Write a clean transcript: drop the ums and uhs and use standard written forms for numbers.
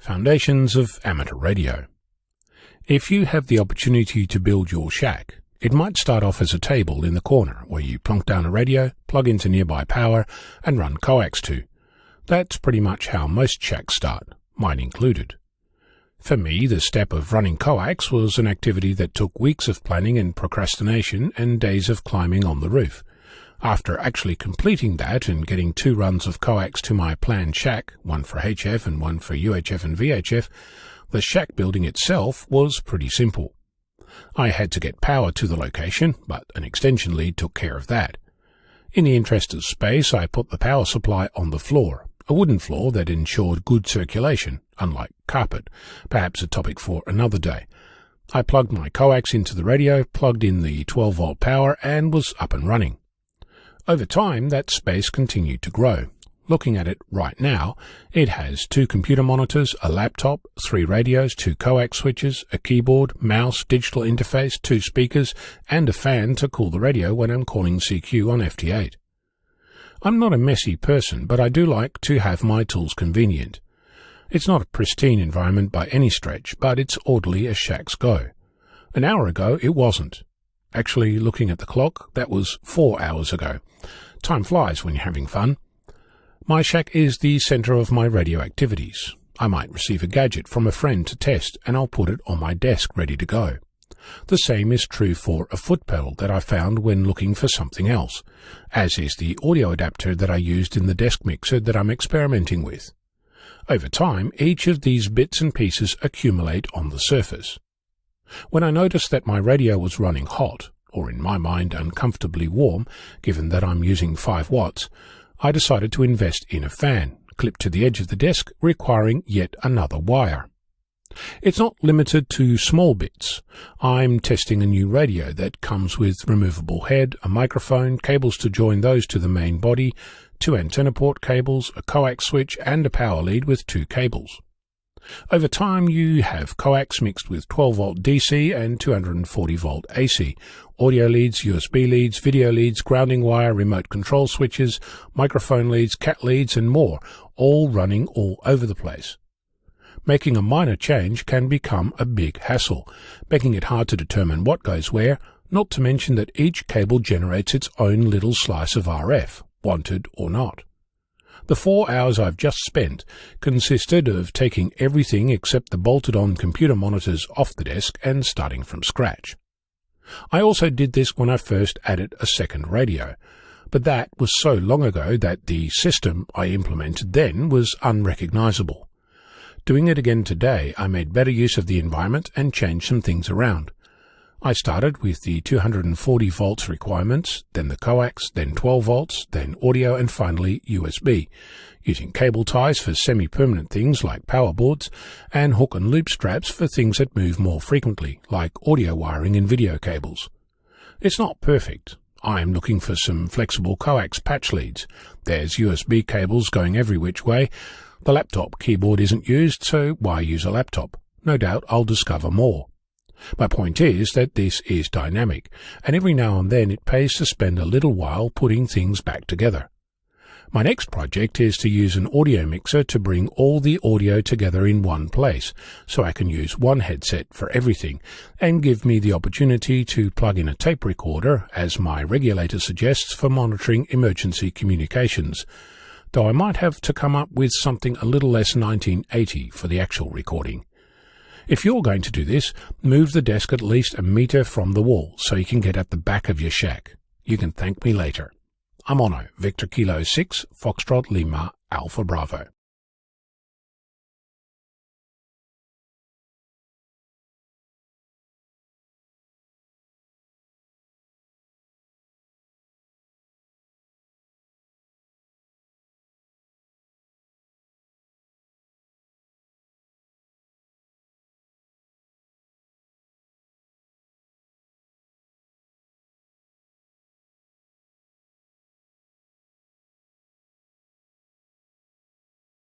Foundations of Amateur Radio. If you have the opportunity to build your shack, it might start off as a table in the corner where you plonk down a radio, plug into nearby power, and run coax to. That's pretty much how most shacks start, mine included. For me, the step of running coax was an activity that took weeks of planning and procrastination and days of climbing on the roof. After actually completing that and getting 2 runs of coax to my planned shack, one for HF and one for UHF and VHF, the shack building itself was pretty simple. I had to get power to the location, but an extension lead took care of that. In the interest of space, I put the power supply on the floor, a wooden floor that ensured good circulation, unlike carpet, perhaps a topic for another day. I plugged my coax into the radio, plugged in the 12-volt power, and was up and running. Over time, that space continued to grow. Looking at it right now, it has 2 computer monitors, a laptop, 3 radios, 2 coax switches, a keyboard, mouse, digital interface, 2 speakers, and a fan to cool the radio when I'm calling CQ on FT8. I'm not a messy person, but I do like to have my tools convenient. It's not a pristine environment by any stretch, but it's orderly as shacks go. An hour ago, it wasn't. Actually, looking at the clock, that was 4 hours ago. Time flies when you're having fun. My shack is the center of my radio activities. I might receive a gadget from a friend to test, and I'll put it on my desk ready to go. The same is true for a foot pedal that I found when looking for something else, as is the audio adapter that I used in the desk mixer that I'm experimenting with. Over time, each of these bits and pieces accumulate on the surface. When I noticed that my radio was running hot, or in my mind uncomfortably warm, given that I'm using 5 watts, I decided to invest in a fan, clipped to the edge of the desk, requiring yet another wire. It's not limited to small bits. I'm testing a new radio that comes with removable head, a microphone, cables to join those to the main body, 2 antenna port cables, a coax switch, and a power lead with 2 cables. Over time, you have coax mixed with 12-volt DC and 240-volt AC, audio leads, USB leads, video leads, grounding wire, remote control switches, microphone leads, cat leads, and more, all running all over the place. Making a minor change can become a big hassle, making it hard to determine what goes where, not to mention that each cable generates its own little slice of RF, wanted or not. The 4 hours I've just spent consisted of taking everything except the bolted-on computer monitors off the desk and starting from scratch. I also did this when I first added a second radio, but that was so long ago that the system I implemented then was unrecognizable. Doing it again today, I made better use of the environment and changed some things around. I started with the 240 volts requirements, then the coax, then 12 volts, then audio, and finally USB, using cable ties for semi-permanent things like power boards, and hook and loop straps for things that move more frequently, like audio wiring and video cables. It's not perfect. I'm looking for some flexible coax patch leads. There's USB cables going every which way. The laptop keyboard isn't used, so why use a laptop? No doubt I'll discover more. My point is that this is dynamic, and every now and then it pays to spend a little while putting things back together. My next project is to use an audio mixer to bring all the audio together in one place, so I can use one headset for everything, and give me the opportunity to plug in a tape recorder, as my regulator suggests, for monitoring emergency communications, though I might have to come up with something a little less 1980 for the actual recording. If you're going to do this, move the desk at least a meter from the wall so you can get at the back of your shack. You can thank me later. I'm Ono, Victor Kilo 6, Foxtrot Lima, Alpha Bravo.